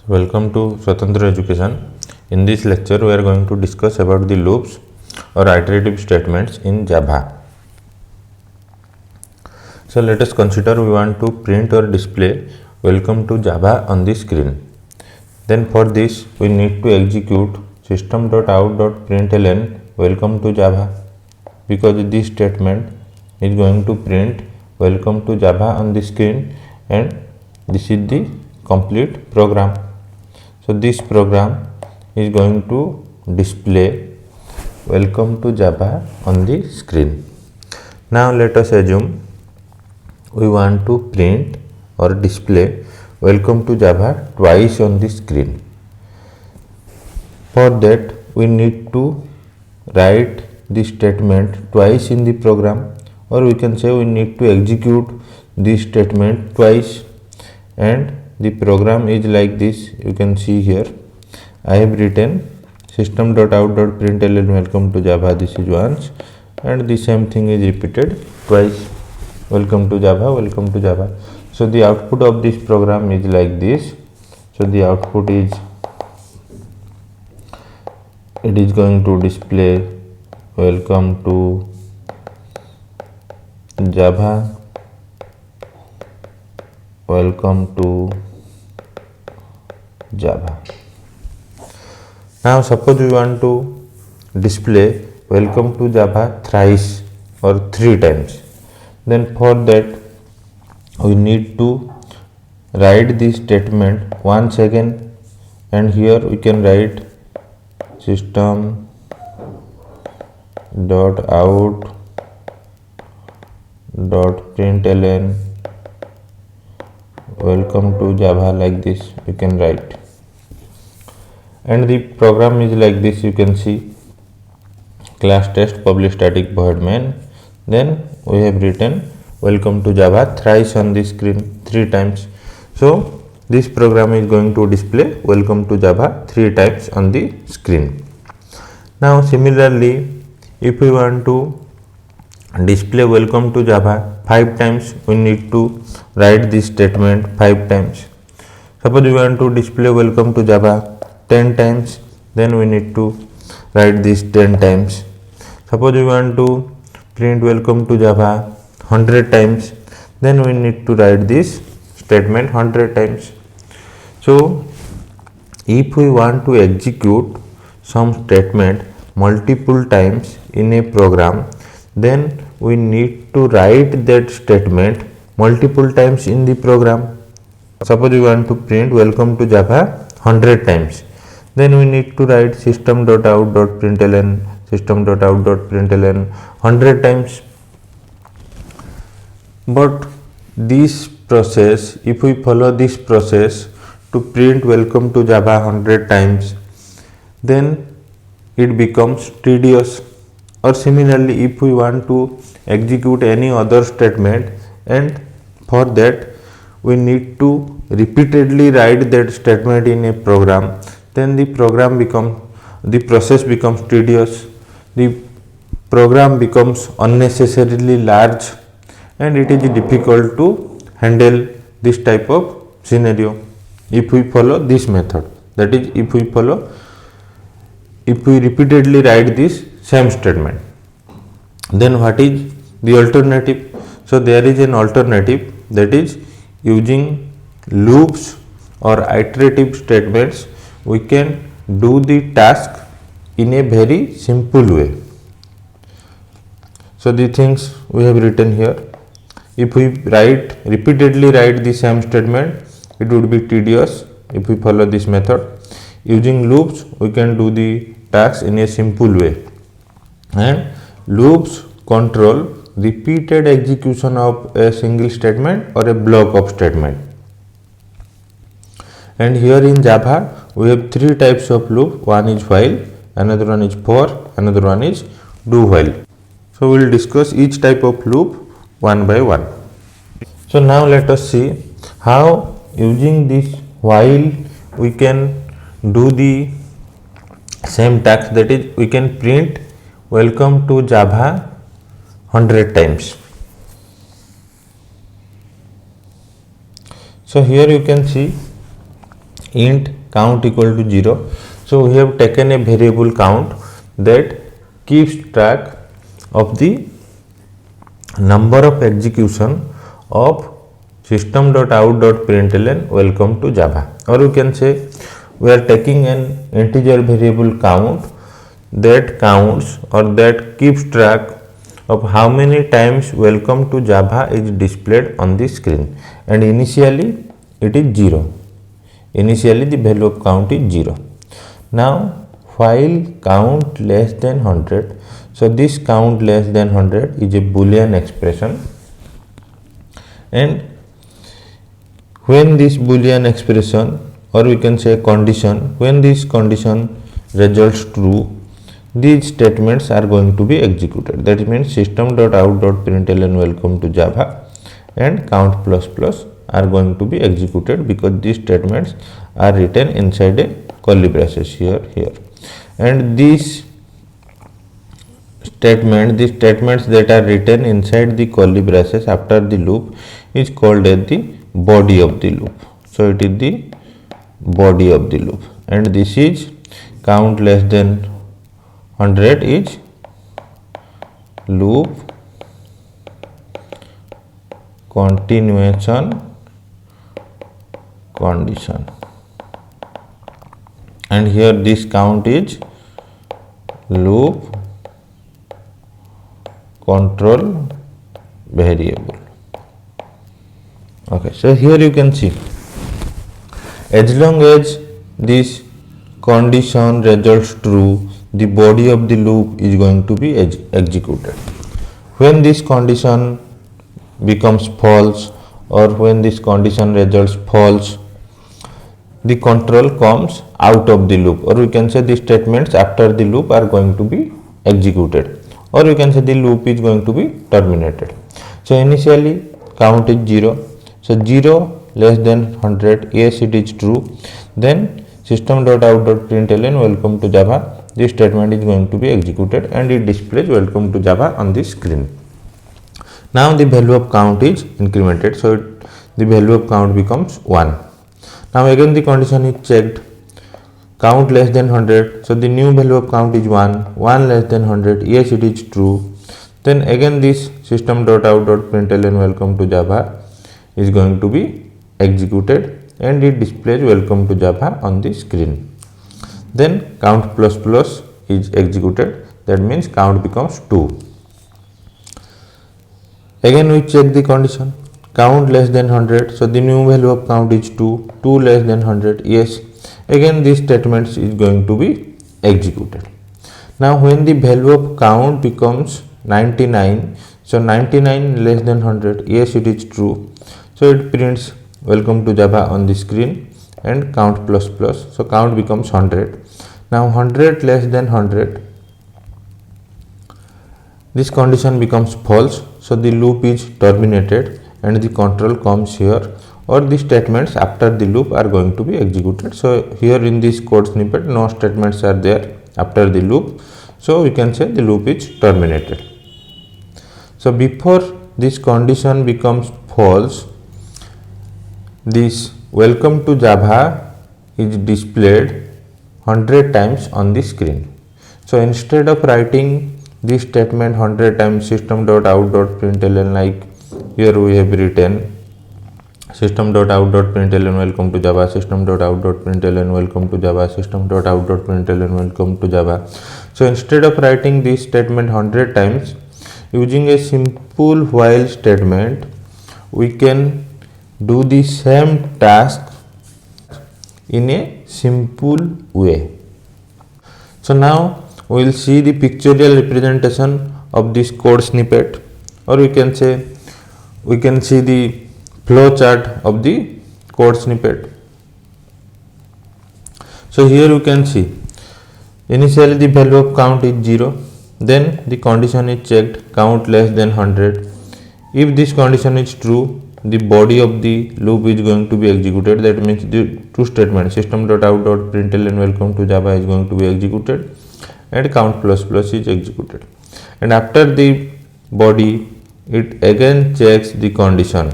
Welcome to Swatantra Education. In this lecture, we are going to discuss about the loops or iterative statements in Java. So let us consider we want to print or display welcome to Java on the screen. Then for this we need to execute system.out.println welcome to Java, because this statement is going to print welcome to Java on the screen, and this is the complete program. So this program is going to display welcome to Java on the screen. Now let us assume we want to print or display welcome to Java twice on the screen. For that we need to write this statement twice in the program, or we can say we need to execute this statement twice, and the program is like this. You can see here I have written system.out.println welcome to Java, this is once, and the same thing is repeated twice, welcome to Java, welcome to Java. So the output of this program is like this. So the output is, it is going to display welcome to Java, welcome to Java. Now suppose we want to display welcome to Java thrice or 3 times. Then for that we need to write this statement once again, and here we can write system dot out dot println welcome to Java, like this we can write, and the program is like this. You can see class test public static void main, then we have written welcome to Java thrice on the screen, 3 times. So this program is going to display welcome to Java 3 times on the screen. Now similarly, if we want to display welcome to Java 5 times, we need to write this statement 5 times. Suppose we want to display welcome to Java 10 times, then we need to write this 10 times. Suppose we want to print welcome to Java 100 times, then we need to write this statement 100 times. So if we want to execute some statement multiple times in a program, then we need to write that statement multiple times in the program. Suppose we want to print welcome to Java 100 times, then we need to write system.out.println 100 times. But this process, if we follow this process to print welcome to Java 100 times, then it becomes tedious. Or similarly, if we want to execute any other statement, and for that we need to repeatedly write that statement in a program, then the process becomes tedious, the program becomes unnecessarily large, and it is difficult to handle this type of scenario if we follow this method. That is, if we repeatedly write this same statement, then what is the alternative? So there is an alternative, that is using loops or iterative statements. We can do the task in a very simple way. So the things we have written here, if we repeatedly write the same statement, it would be tedious if we follow this method. Using loops, we can do the task in a simple way, and loops control repeated execution of a single statement or a block of statement. And here in Java we have 3 types of loop. One is while, another one is for, another one is do while. So we will discuss each type of loop one by one. So now let us see how using this while we can do the same task, that is we can print welcome to Java 100 times. So here you can see int count equal to 0. So we have taken a variable count that keeps track of the number of execution of system.out.println welcome to Java, or we can say we are taking an integer variable count that counts or that keeps track of how many times welcome to Java is displayed on the screen, and initially it is 0. Initially the value of count is 0. Now while count less than 100, so this count less than 100 is a boolean expression, and when this boolean expression, or we can say condition, when this condition results true, these statements are going to be executed. That means system.out.println welcome to Java and count plus plus are going to be executed, because these statements are written inside a curly braces here, and these statements that are written inside the curly braces after the loop is called as the body of the loop. So it is the body of the loop, and this is count less than 100 is loop continuation condition, and here this count is loop control variable. Okay, so here you can see, as long as this condition results true, the body of the loop is going to be executed. When this condition becomes false, or when this condition results false, the control comes out of the loop, or we can say the statements after the loop are going to be executed, or we can say the loop is going to be terminated. So initially count is 0, so 0 less than 100, yes it is true, then system.out.println welcome to Java, this statement is going to be executed and it displays welcome to Java on the screen. Now the value of count is incremented, so the value of count becomes 1. Now again the condition is checked, count less than 100, so the new value of count is 1, 1 less than 100, yes it is true. Then again this system.out.println welcome to Java is going to be executed and it displays welcome to Java on the screen. Then count plus plus is executed, that means count becomes 2. Again we check the condition, count less than 100, so the new value of count is 2, 2 less than 100, yes, again this statement is going to be executed. Now when the value of count becomes 99, so 99 less than 100, yes it is true, so it prints welcome to Java on the screen and count plus plus, so count becomes 100. Now 100 less than 100, this condition becomes false, so the loop is terminated and the control comes here, or the statements after the loop are going to be executed. So here in this code snippet no statements are there after the loop, so we can say the loop is terminated. So before this condition becomes false, this welcome to Java is displayed 100 times on the screen. So instead of writing this statement 100 times system.out.println, like here we have written system.out.println welcome to Java, system.out.println welcome to Java, system.out.println welcome to Java. So instead of writing this statement 100 times, using a simple while statement, we can do the same task in a simple way. So now we will see the pictorial representation of this code snippet, or we can say we can see the flow chart of the code snippet. So here you can see initially the value of count is 0, then the condition is checked, count less than 100. If this condition is true, the body of the loop is going to be executed, that means the two statements system.out.println welcome to Java is going to be executed and count plus plus is executed, and after the body it again checks the condition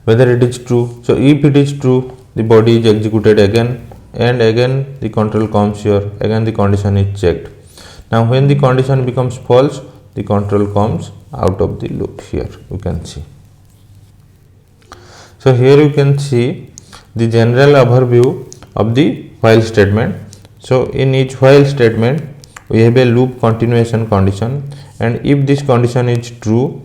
whether it is true. So if it is true, the body is executed again, and again the control comes here, again the condition is checked. Now when the condition becomes false, the control comes out of the loop. Here you can see. So here you can see the general overview of the while statement. So in each while statement we have a loop continuation condition, and if this condition is true,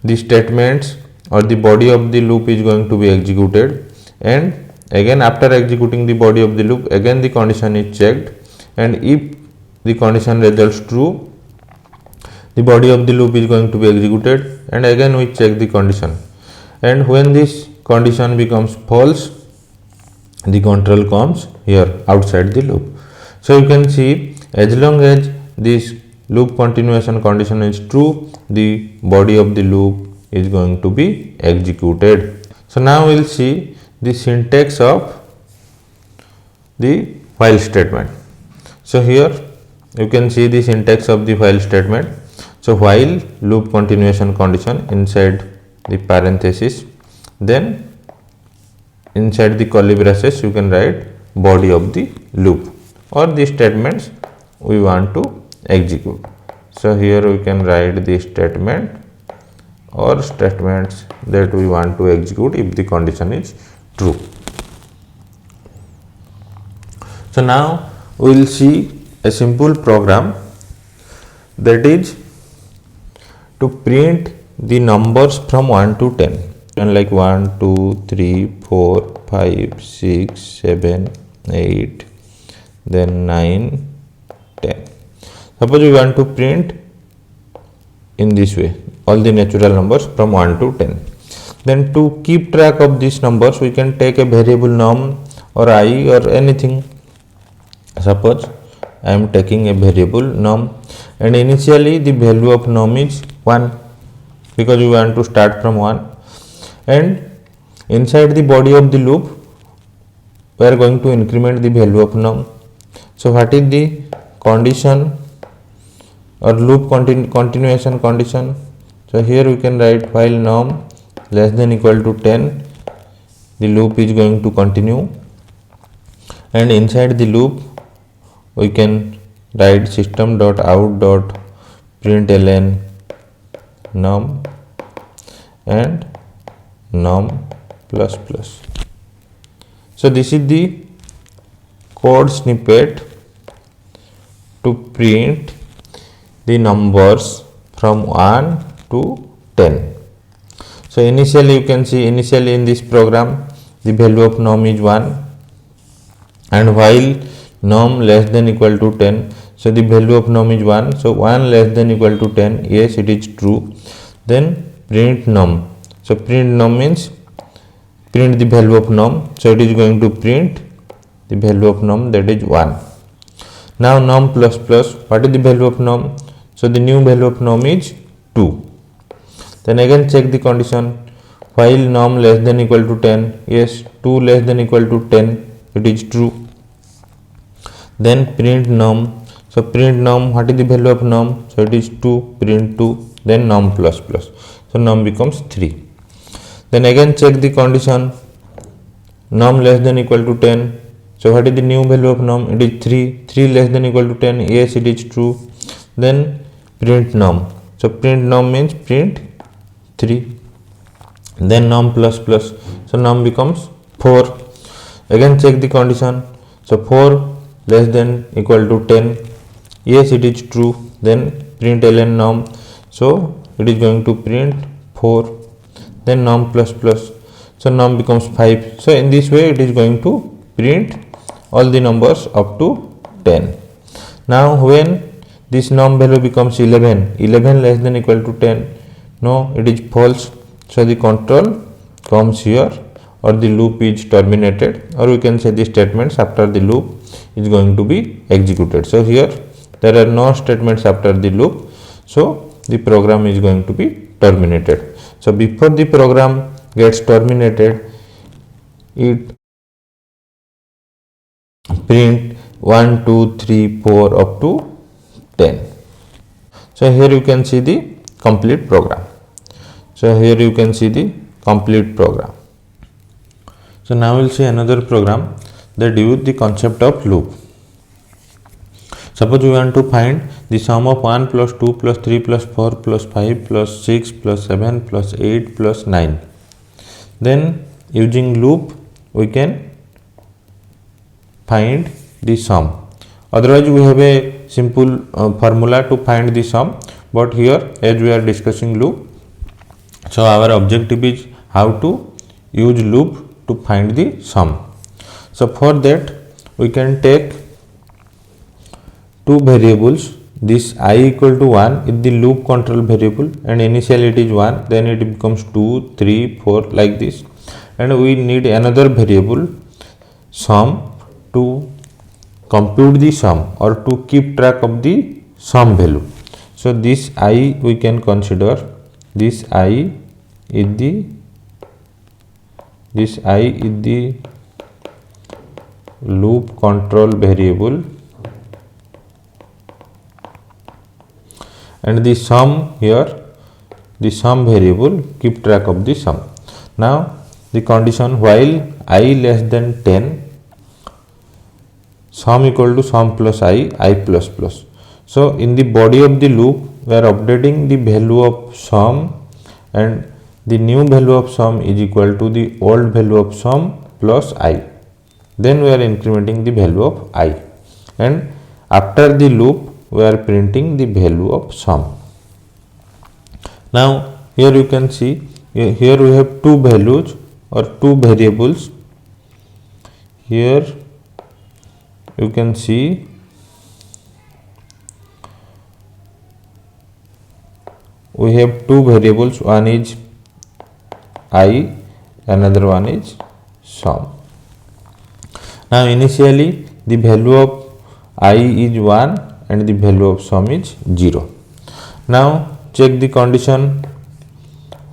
the statements or the body of the loop is going to be executed, and again after executing the body of the loop, again the condition is checked, and if the condition results true, the body of the loop is going to be executed, and again we check the condition, and when this condition becomes false, the control comes here outside the loop. So you can see, as long as this loop continuation condition is true, the body of the loop is going to be executed. So now we will see the syntax of the while statement. So here you can see the syntax of the while statement. So while loop continuation condition inside the parenthesis, then inside the curly braces you can write body of the loop or the statements we want to execute. So here we can write the statement or statements that we want to execute if the condition is true. So now we will see a simple program that is to print the numbers from 1 to 10, and like 1 2 3 4 5 6 7 8, then 9 10. Suppose we want to print in this way all the natural numbers from 1 to 10. Then to keep track of these numbers, we can take a variable num or I or anything. Suppose I am taking a variable num, and initially the value of num is 1 because we want to start from 1, and inside the body of the loop we are going to increment the value of num. So what is the condition or loop continuation condition? So here we can write while num less than equal to 10, the loop is going to continue, and inside the loop we can write system.out.println num and num plus plus. So this is the code snippet to print the numbers from 1 to 10. So initially you can see, initially in this program the value of num is 1, and while num less than equal to 10, so the value of num is 1, so 1 less than equal to 10, yes it is true. Then print num, so print num means print the value of num, so it is going to print the value of num, that is 1. Now num plus plus, what is the value of num? So the new value of num is 2. Then again check the condition, while num less than equal to 10, yes 2 less than equal to 10, it is true. Then print num, so print num, what is the value of num? So it is 2, print 2, then num plus plus, so num becomes 3. Then again check the condition, num less than equal to 10, so what is the new value of num? It is 3, 3 less than equal to 10, yes it is true. Then print num, so print num means print 3, then num plus plus, so num becomes 4. Again check the condition, so 4 less than equal to 10, yes it is true. Then println num, so it is going to print 4, then num plus plus, so num becomes 5. So in this way it is going to print all the numbers up to 10. Now when this num value becomes 11, 11 less than equal to 10, no it is false, so the control comes here, or the loop is terminated, or we can say the statements after the loop is going to be executed. So here there are no statements after the loop, so the program is going to be terminated. So before the program gets terminated, it print 1 2 3 4 up to 10. So here you can see the complete program. So here you can see the complete program. So now we'll see another program that use the concept of loop. Suppose we want to find the sum of 1 plus 2 plus 3 plus 4 plus 5 plus 6 plus 7 plus 8 plus 9. Then using loop we can find the sum. Otherwise we have a simple formula to find the sum, but here as we are discussing loop, so our objective is how to use loop to find the sum. So for that we can take two variables. This I equal to 1 is the loop control variable and initially it is 1, then it becomes 2, 3, 4 like this, and we need another variable sum to compute the sum or to keep track of the sum value. So this I we can consider, this I is the loop control variable, and the sum here, the sum variable keep track of the sum. Now the condition while I less than 10, sum equal to sum plus I plus plus. So in the body of the loop we are updating the value of sum, and the new value of sum is equal to the old value of sum plus I. Then we are incrementing the value of I, and after the loop we are printing the value of sum. Now here you can see, here we have two values or two variables. Here you can see we have two variables, one is I, another one is sum. Now initially the value of I is 1 and the value of sum is 0. Now check the condition,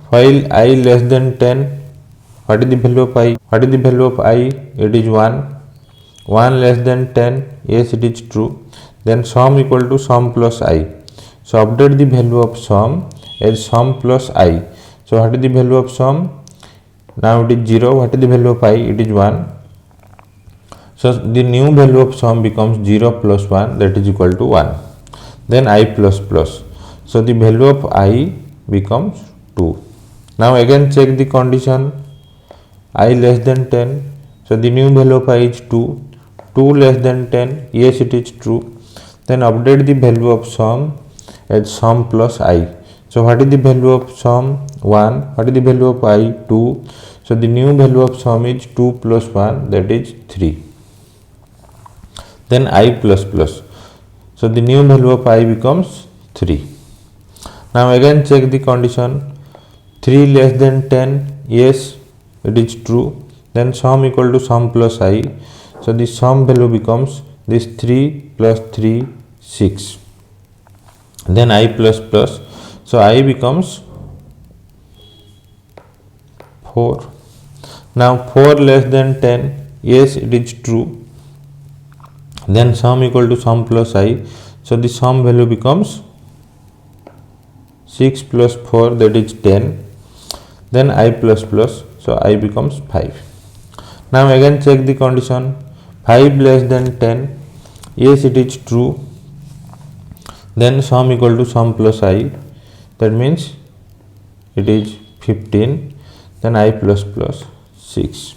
while I less than 10, what is the value of I? What is the value of I? It is 1. 1 less than 10, yes it is true. Then sum equal to sum plus I. So update the value of sum as sum plus I. So what is the value of sum? Now it is 0. What is the value of I? It is 1. So the new value of sum becomes 0 plus 1, that is equal to 1. Then I plus plus. So the value of I becomes 2. Now again check the condition, I less than 10. So the new value of I is 2. 2 less than 10, yes it is true. Then update the value of sum as sum plus I. So what is the value of sum? 1. What is the value of I? 2. So the new value of sum is 2 plus 1, that is 3. Then I plus plus. So the new value of I becomes 3. Now again check the condition, 3 less than 10, yes it is true. Then sum equal to sum plus I. So the sum value becomes this 3 plus 3, 6. Then I plus plus. So I becomes 4. Now 4 less than 10, yes it is true. Then sum equal to sum plus I. So the sum value becomes 6 plus 4, that is 10. Then I plus plus. So I becomes 5. Now again check the condition, 5 less than 10, yes it is true. Then sum equal to sum plus I, that means it is 15. Then I plus plus 6.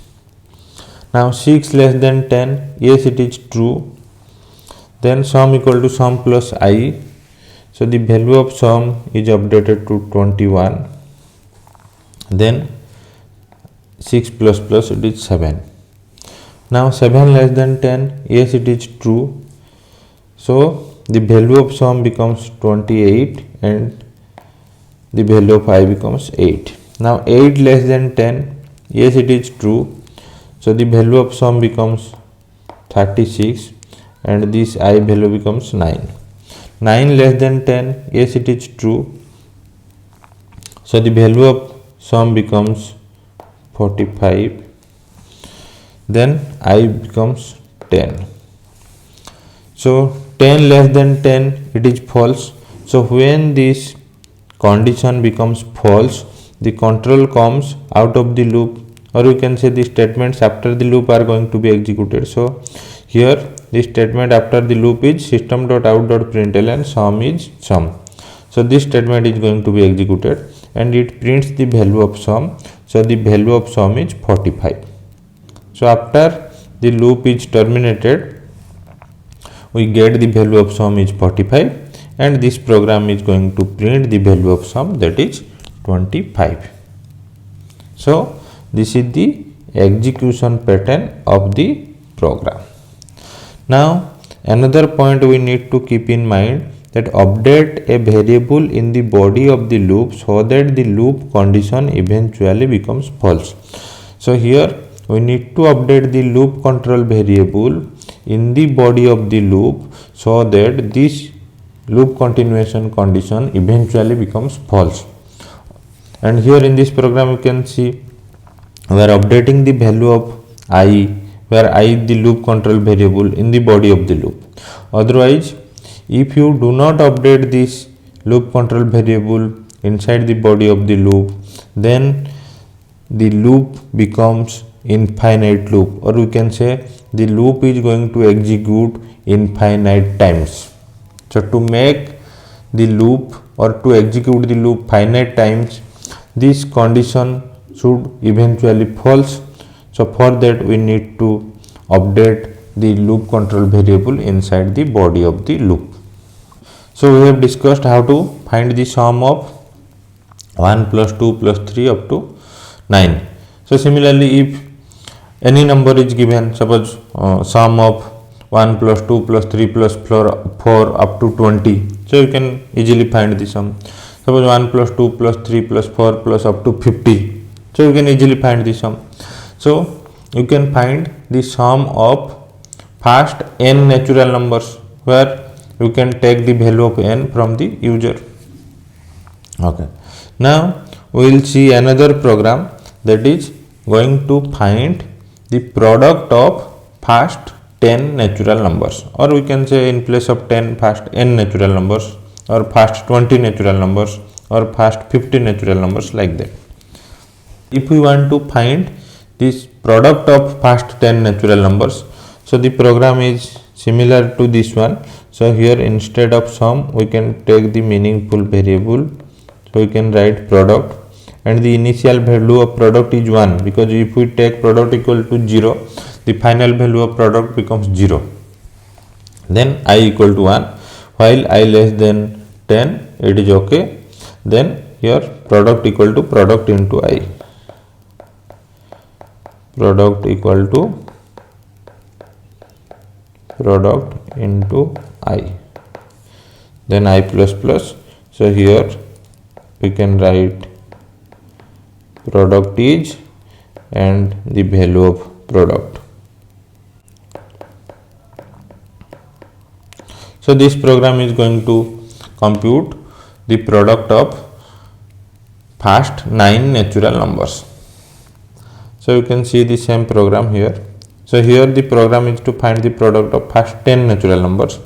Now 6 less than 10, yes it is true. Then sum equal to sum plus I. So the value of sum is updated to 21. Then 6 plus plus, it is 7. Now 7 less than 10, yes it is true. So the value of sum becomes 28 and the value of I becomes 8. Now 8 less than 10, yes it is true. So the value of sum becomes 36 and this I value becomes 9. 9 less than 10, yes it is true. So the value of sum becomes 45. Then I becomes 10. So 10 less than 10, it is false. So when this condition becomes false, the control comes out of the loop or you can say the statements after the loop are going to be executed. So here the statement after the loop is system.out.println sum is sum. So this statement is going to be executed and it prints the value of sum. So the value of sum is 45. So after the loop is terminated, we get the value of sum is 45 and this program is going to print the value of sum, that is 25. So this is the execution pattern of the program. Now another point we need to keep in mind, that update a variable in the body of the loop so that the loop condition eventually becomes false. So here we need to update the loop control variable in the body of the loop so that this loop continuation condition eventually becomes false. And here in this program you can see we are updating the value of I, where I is the loop control variable in the body of the loop. Otherwise, if you do not update this loop control variable inside the body of the loop, then the loop becomes infinite loop, or we can say the loop is going to execute infinite times. So to make the loop or to execute the loop finite times, this condition should eventually false. So for that we need to update the loop control variable inside the body of the loop. So we have discussed how to find the sum of 1 plus 2 plus 3 up to 9. So similarly, if any number is given, suppose sum of 1 plus 2 plus 3 plus 4 up to 20, so you can easily find the sum. Suppose 1 plus 2 plus 3 plus 4 plus up to 50, so you can easily find the sum. So you can find the sum of first n natural numbers, where you can take the value of n from the user. Okay. Now we will see another program that is going to find the product of first 10 natural numbers, or we can say in place of 10 first n natural numbers, or first 20 natural numbers, or first 50 natural numbers, like that. If we want to find this product of first 10 natural numbers, so the program is similar to this one. So here instead of sum we can take the meaningful variable, so we can write product, and the initial value of product is 1, because if we take product equal to 0, the final value of product becomes 0. Then I equal to 1, while I less than 10, it is okay. Then here product equal to product into I, product equal to product into I, then I plus plus. So here we can write product is and the value of product. So this program is going to compute the product of first 9 natural numbers. So you can see the same program here. So here the program is to find the product of first 10 natural numbers.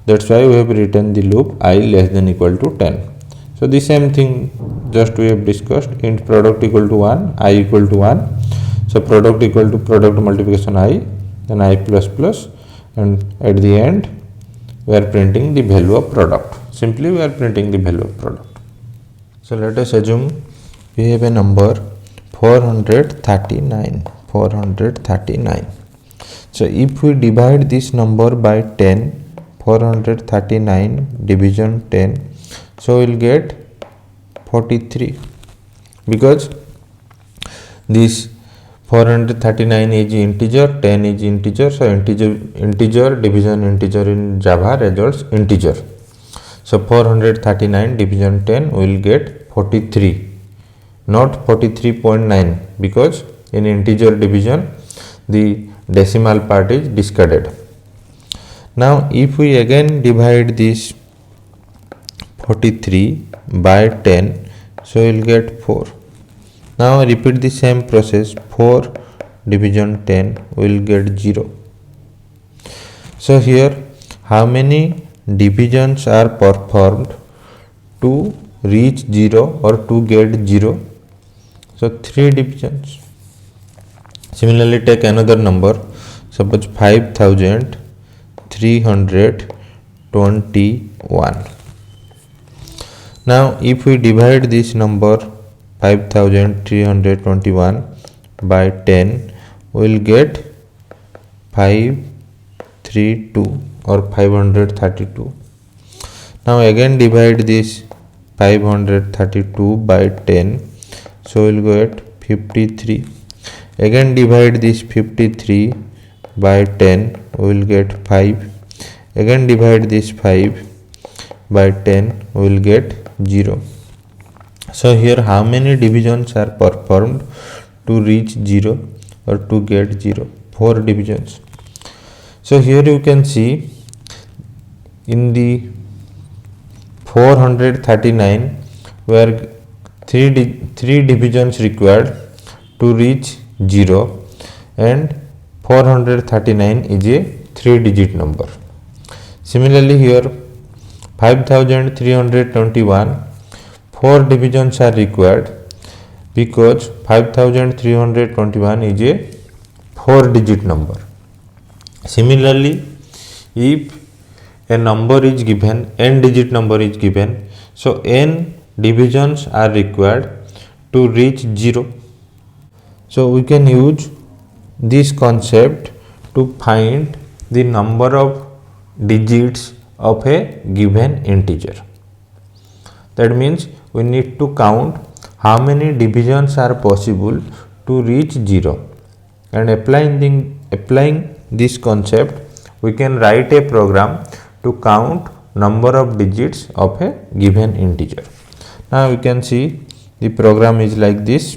That's why we have written the loop I less than equal to 10. So the same thing just we have discussed, int product equal to 1, I equal to 1. So product equal to product multiplication I, then I plus plus, and at the end we are printing the value of product. Simply we are printing the value of product. So let us assume we have a number 439. So if we divide this number by 10, 439 division 10, so we will get 43, because this 439 is integer, 10 is integer, so integer division integer in Java results integer. So 439 division 10 we will get 43, not 43.9, because in integer division the decimal part is discarded. Now if we again divide this 43 by 10, so we will get 4. Now repeat the same process, 4 division 10 we will get 0. So here how many divisions are performed to reach 0 or to get 0? So 3 divisions. Similarly, take another number, suppose 5321. Now if we divide this number 5321 by 10, we will get 532 or 532. Now again divide this 532 by 10, so we will get 53. Again divide this 53 by 10, we will get 5. Again divide this 5 by 10, we will get 0. So here how many divisions are performed to reach 0 or to get 0? 4 divisions. So here you can see in the 439 where 3 divisions required to reach 0, and 439 is a 3-digit number. Similarly here 5321, 4 divisions are required because 5321 is a 4-digit number. Similarly, if a number is given, n-digit number is given, so n divisions are required to reach 0. So we can use this concept to find the number of digits of a given integer. That means we need to count how many divisions are possible to reach 0, and applying this concept we can write a program to count number of digits of a given integer. Now we can see the program is like this.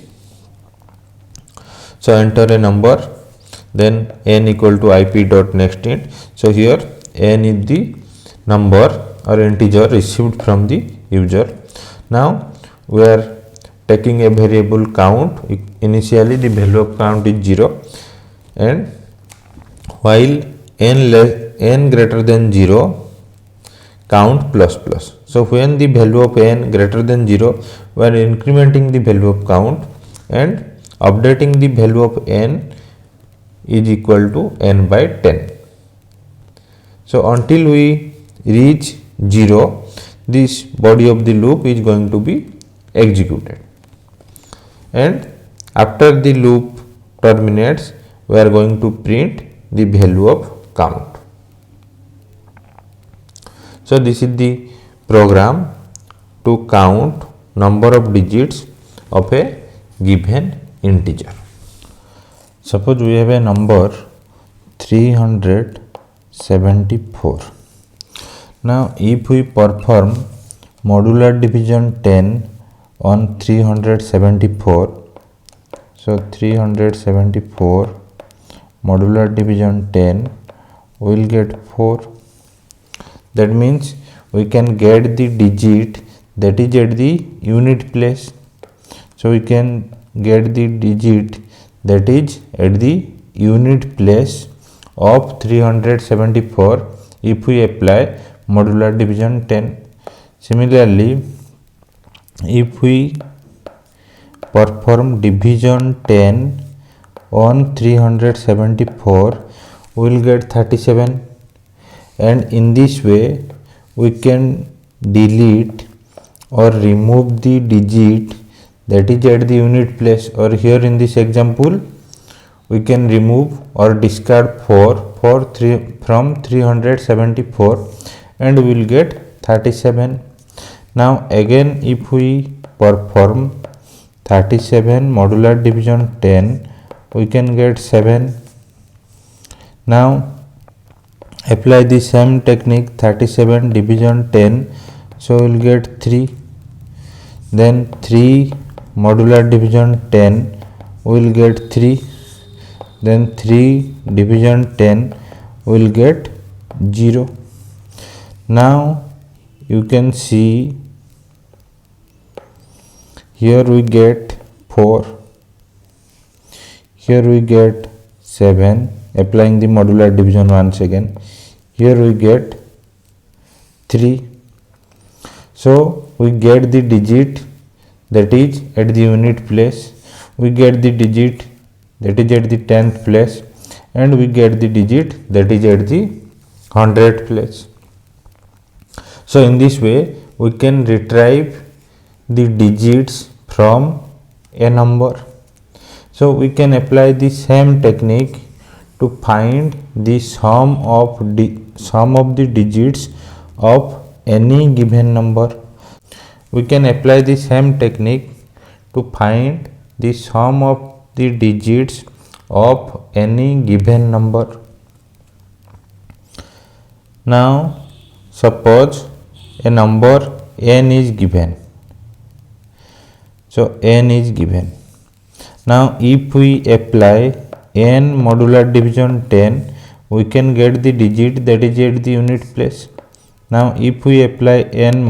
So enter a number, then n equal to ip dot next int. So here n is the number or integer received from the user. Now we are taking a variable count. Initially the value of count is 0, and while n greater than 0, count plus plus. So when the value of n greater than 0, we are incrementing the value of count and updating the value of n is equal to n by 10. So until we reach 0, this body of the loop is going to be executed, and after the loop terminates, we are going to print the value of count. So this is the program to count number of digits of a given integer. Suppose we have a number 374. Now if we perform modular division 10 on 374, so 374 modular division 10, we will get 4. That means we can get the digit that is at the unit place. So we can get the digit that is at the unit place of 374 if we apply modular division 10. Similarly, if we perform division 10 on 374, we will get 37, and in this way we can delete or remove the digit that is at the unit place. Or here in this example we can remove or discard 4 from 374 and we will get 37. Now again if we perform 37 modular division 10, we can get 7. Now apply the same technique, 37 division 10, so we will get 3. Then 3 modular division 10, we will get 3. Then 3 division 10, we will get 0. Now you can see here we get 4, here we get 7, applying the modular division once again. Here we get 3. So we get the digit that is at the unit place. We get the digit that is at the 10th place, and we get the digit that is at the 100th place. So in this way we can retrieve the digits from a number. So we can apply the same technique to find the sum of the digits of any given number. We can apply the same technique to find the sum of the digits of any given number. Now suppose a number n is given. So n is given. Now if we apply n modular division 10, we can get the digit that is at the unit place. Now if we apply n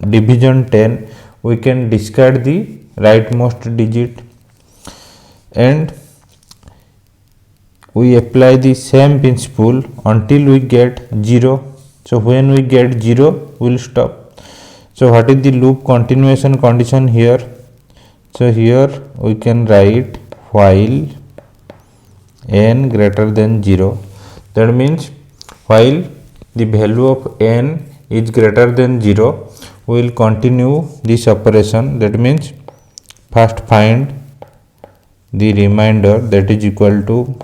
division 10, we can discard the rightmost digit, and we apply the same principle until we get 0. So when we get 0, we will stop. So what is the loop continuation condition here? So here we can write while n greater than 0. That means while the value of n is greater than 0, we will continue this operation. That means first find the remainder that is equal to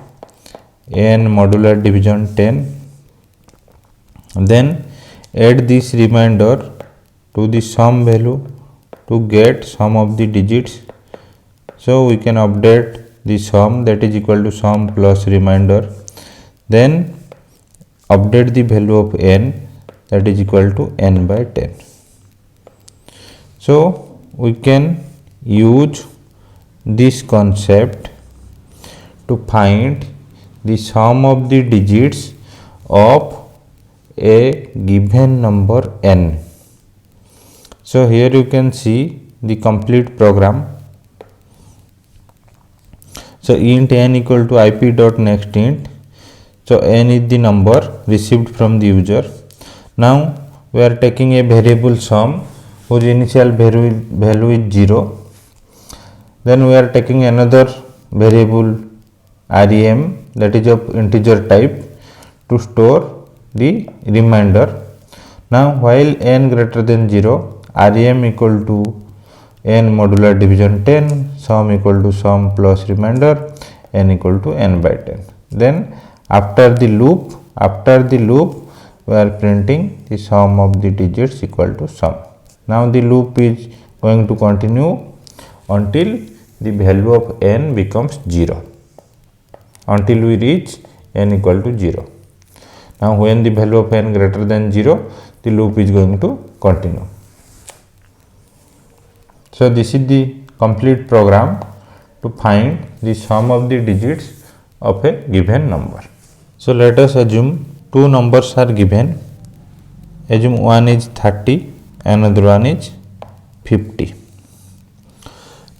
n modular division 10, then add this remainder to the sum value to get sum of the digits. So we can update the sum that is equal to sum plus remainder, then update the value of n that is equal to n by 10. So we can use this concept to find the sum of the digits of a given number n. So here you can see the complete program. So int n equal to ip dot next int. So n is the number received from the user. Now we are taking a variable sum whose initial value is 0. Then we are taking another variable rem that is of integer type to store the remainder. Now while n greater than 0, rem equal to n modular division 10, sum equal to sum plus remainder, n equal to n by 10. Then after the loop we are printing the sum of the digits equal to sum. Now the loop is going to continue until the value of n becomes 0, until we reach n equal to 0. Now when the value of n greater than 0, the loop is going to continue. So this is the complete program to find the sum of the digits of a given number. So let us assume two numbers are given. Assume one is 30, another one is 50.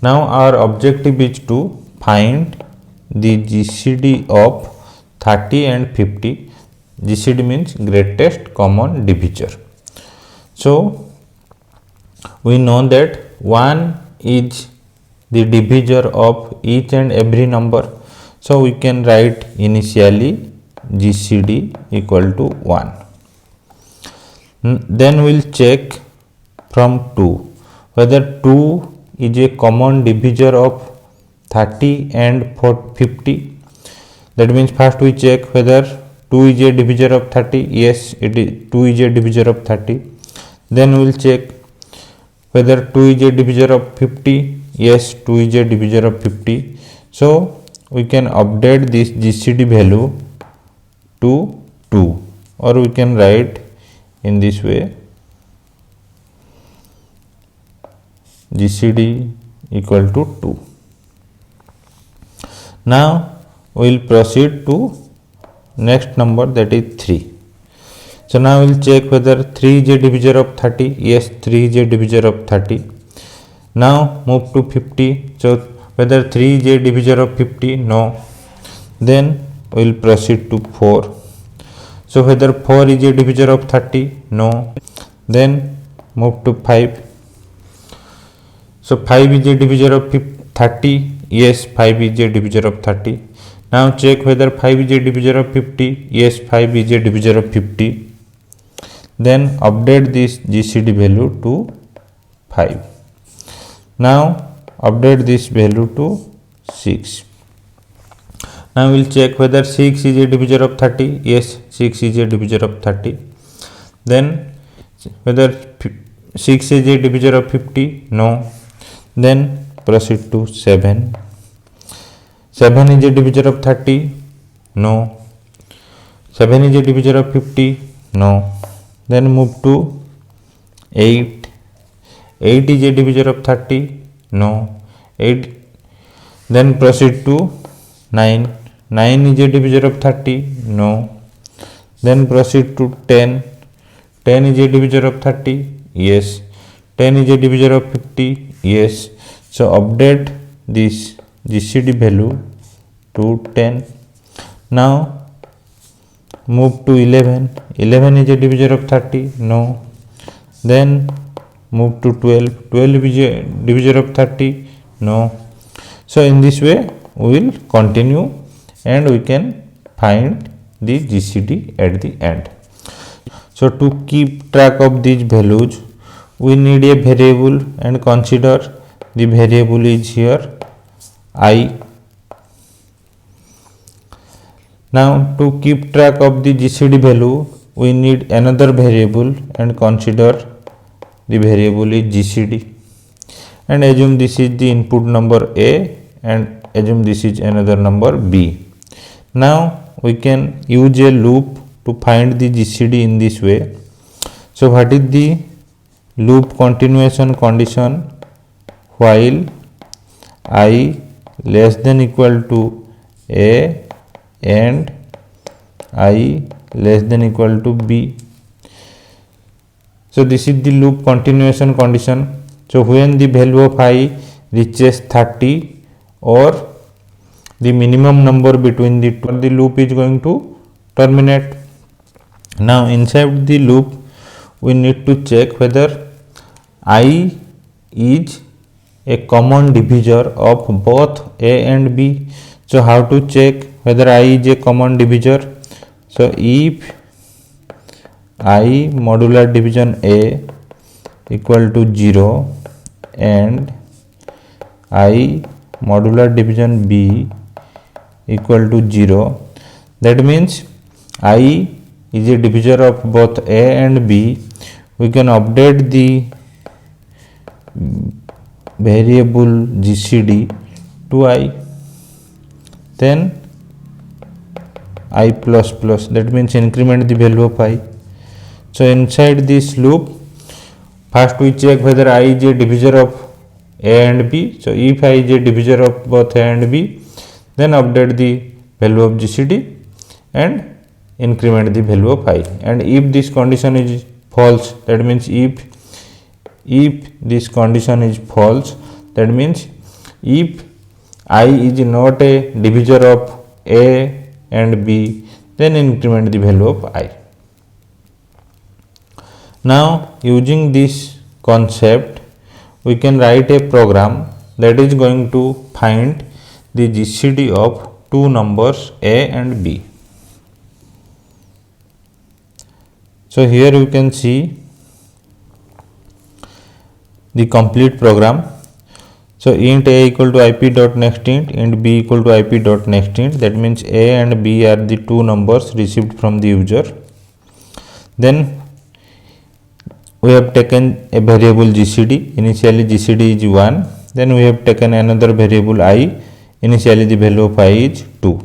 Now our objective is to find the GCD of 30 and 50. GCD means greatest common divisor. So we know that 1 is the divisor of each and every number. So we can write initially GCD equal to 1. Then we will check from 2 whether 2 is a common divisor of 30 and 50. That means first we check whether 2 is a divisor of 30. Yes, it is 2 is a divisor of 30. Then we will check whether 2 is a divisor of 50. Yes, 2 is a divisor of 50. So we can update this GCD value to 2, or we can write in this way: GCD equal to 2. Now we will proceed to next number, that is 3. So now we will check whether 3 is a divisor of 30. Yes, 3 is a divisor of 30. Now move to 50. So whether 3 is a divisor of 50? No. Then we will proceed to 4. So whether 4 is a divisor of 30? No. Then move to 5. So 5 is a divisor of 30? Yes, 5 is a divisor of 30. Now check whether 5 is a divisor of 50. Yes, 5 is a divisor of 50. Then update this GCD value to 5. Now update this value to 6. Now we will check whether 6 is a divisor of 30. Yes, 6 is a divisor of 30. Then whether 6 is a divisor of 50. No. Then proceed to 7. 7 is a divisor of 30. No. 7 is a divisor of 50. No. Then move to 8. 8 is a divisor of 30. No. 8. Then proceed to 9. 9 is a divisor of 30. No. Then proceed to 10. 10 is a divisor of 30. Yes. 10 is a divisor of 50. Yes. So update this GCD value to 10. Now move to 11. 11 is a divisor of 30. No. Then move to 12. 12 is a divisor of 30. No. So in this way we will continue and we can find the GCD at the end. So to keep track of these values, we need a variable and consider the variable is here I. Now to keep track of the GCD value, we need another variable and consider the variable is GCD, and assume this is the input number A and assume this is another number B. Now we can use a loop to find the GCD in this way. So what is the loop continuation condition? While I less than equal to A and I less than equal to B. So this is the loop continuation condition. So when the value of I reaches 30 or the minimum number between the two, the loop is going to terminate. Now inside the loop we need to check whether I is a common divisor of both A and B. So how to check whether I is a common divisor? So if I modular division A equal to 0 and I modular division B equal to 0, that means I is a divisor of both A and B. We can update the variable GCD to I, then I plus plus, that means increment the value of I. So inside this loop, first we check whether I is a divisor of A and B. So if I is a divisor of both A and B, then update the value of GCD and increment the value of I. And if this condition is false, that means if this condition is false, that means if I is not a divisor of A and B, then increment the value of I. Now using this concept, we can write a program that is going to find the GCD of two numbers A and B. So here you can see the complete program. So int A equal to ip dot next int B equal to ip dot next int, that means A and B are the two numbers received from the user. Then we have taken a variable GCD, initially GCD is 1, then we have taken another variable I, initially the value of I is 2.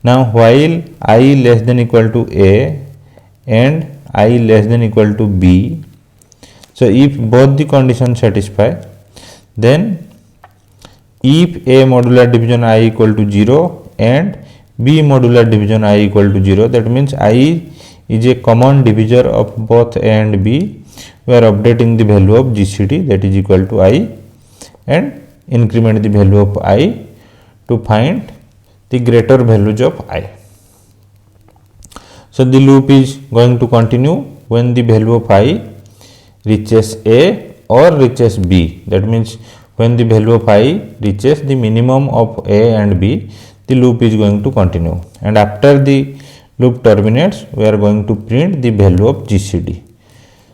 Now while I less than equal to A and I less than equal to B, so if both the conditions satisfy, then if A modular division I equal to 0 and B modular division I equal to 0, that means I is a common divisor of both A and B, we are updating the value of GCD, that is equal to I, and increment the value of I to find the greater values of I. So the loop is going to continue when the value of I reaches A or reaches B, that means when the value of I reaches the minimum of A and B, the loop is going to continue, and after the loop terminates we are going to print the value of GCD.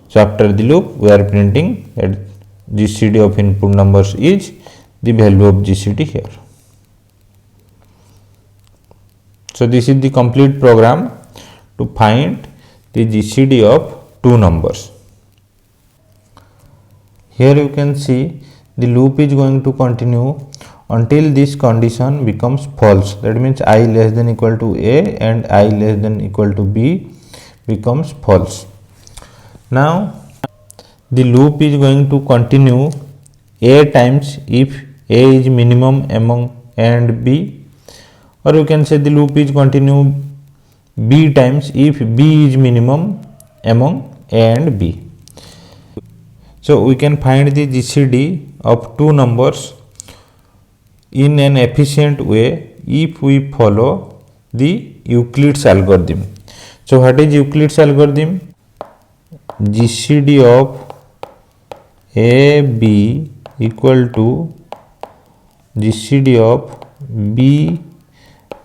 So after the loop we are printing that GCD of input numbers is the value of GCD here. So this is the complete program to find the GCD of two numbers. Here you can see the loop is going to continue until this condition becomes false. That means I less than equal to A and I less than equal to B becomes false. Now the loop is going to continue A times if A is minimum among A and B, or you can say the loop is continue B times if B is minimum among A and B. So we can find the GCD of two numbers in an efficient way if we follow the Euclid's algorithm. So what is Euclid's algorithm? GCD of AB equal to GCD of B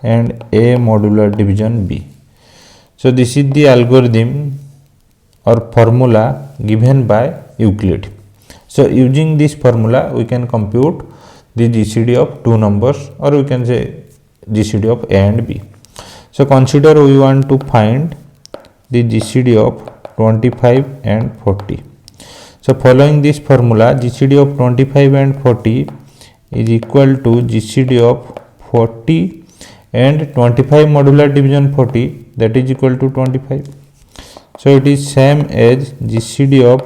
and A modular division B. So this is the algorithm or formula given by Euclid. So using this formula we can compute the GCD of two numbers, or we can say GCD of A and B. So consider we want to find the GCD of 25 and 40. So following this formula, GCD of 25 and 40 is equal to GCD of 40 and 25 modular division 40, that is equal to 25. So it is same as GCD of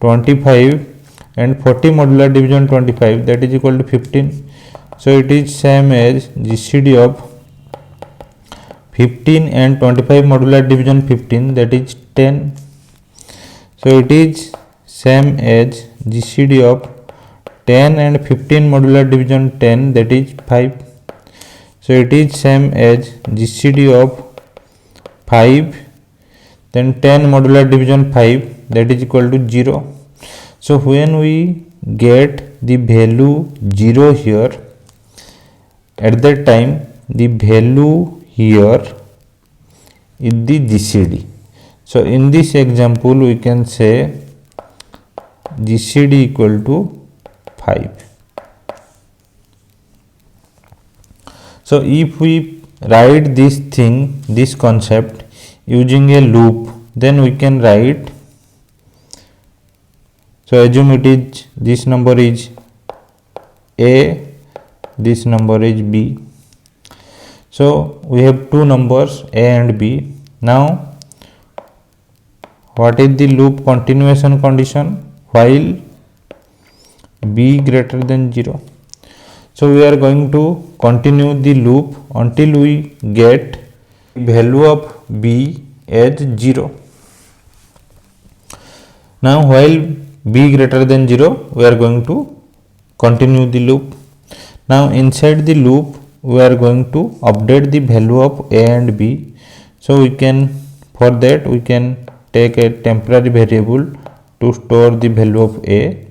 25 and 40 modular division 25, that is equal to 15. So it is same as GCD of 15 and 25 modular division 15, that is 10. So it is same as GCD of 10 and 15 modular division 10, that is 5. So it is same as GCD of 5 then 10 modular division 5, that is equal to 0. So when we get the value 0 here, at that time the value here is the GCD. So in this example we can say GCD equal to 5. So if we write this thing, this concept using a loop, then we can write, so assume it is this number is A, this number is B. So we have two numbers A and B. Now what is the loop continuation condition? While B greater than 0. So we are going to continue the loop until we get value of B as 0. Now while B greater than 0, we are going to continue the loop. Now inside the loop we are going to update the value of A and B. So we can, for that we can take a temporary variable to store the value of A.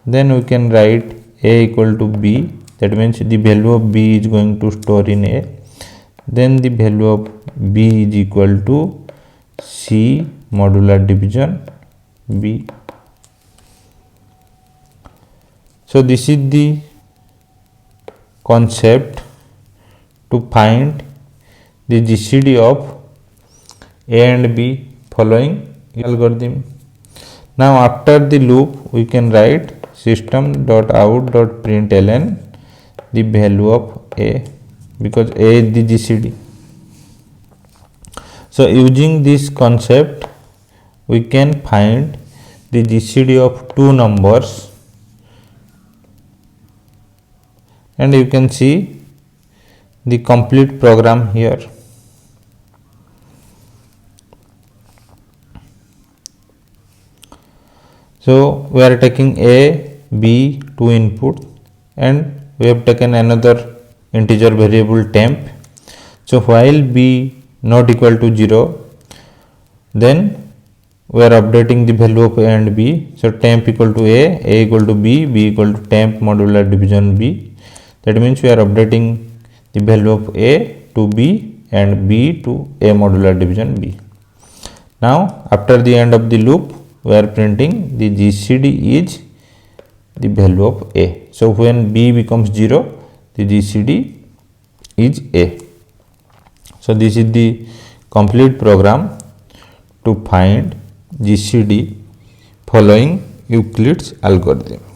Then we can write A equal to B, that means the value of B is going to store in A. Then the value of B is equal to C modular division B. So this is the concept to find the GCD of A and B following algorithm. Now after the loop we can write system.out.println the value of A, because A is the GCD. So using this concept we can find the GCD of two numbers, and you can see the complete program here. So we are taking A, B, two input, and we have taken another integer variable temp. So while B not equal to 0, then we are updating the value of a and b. So temp equal to a equal to b equal to temp modular division b. That means we are updating the value of a to b and b to a modular division b. Now after the end of the loop, we are printing the GCD is the value of a. So when b becomes 0, the GCD is a. So this is the complete program to find GCD following Euclid's algorithm.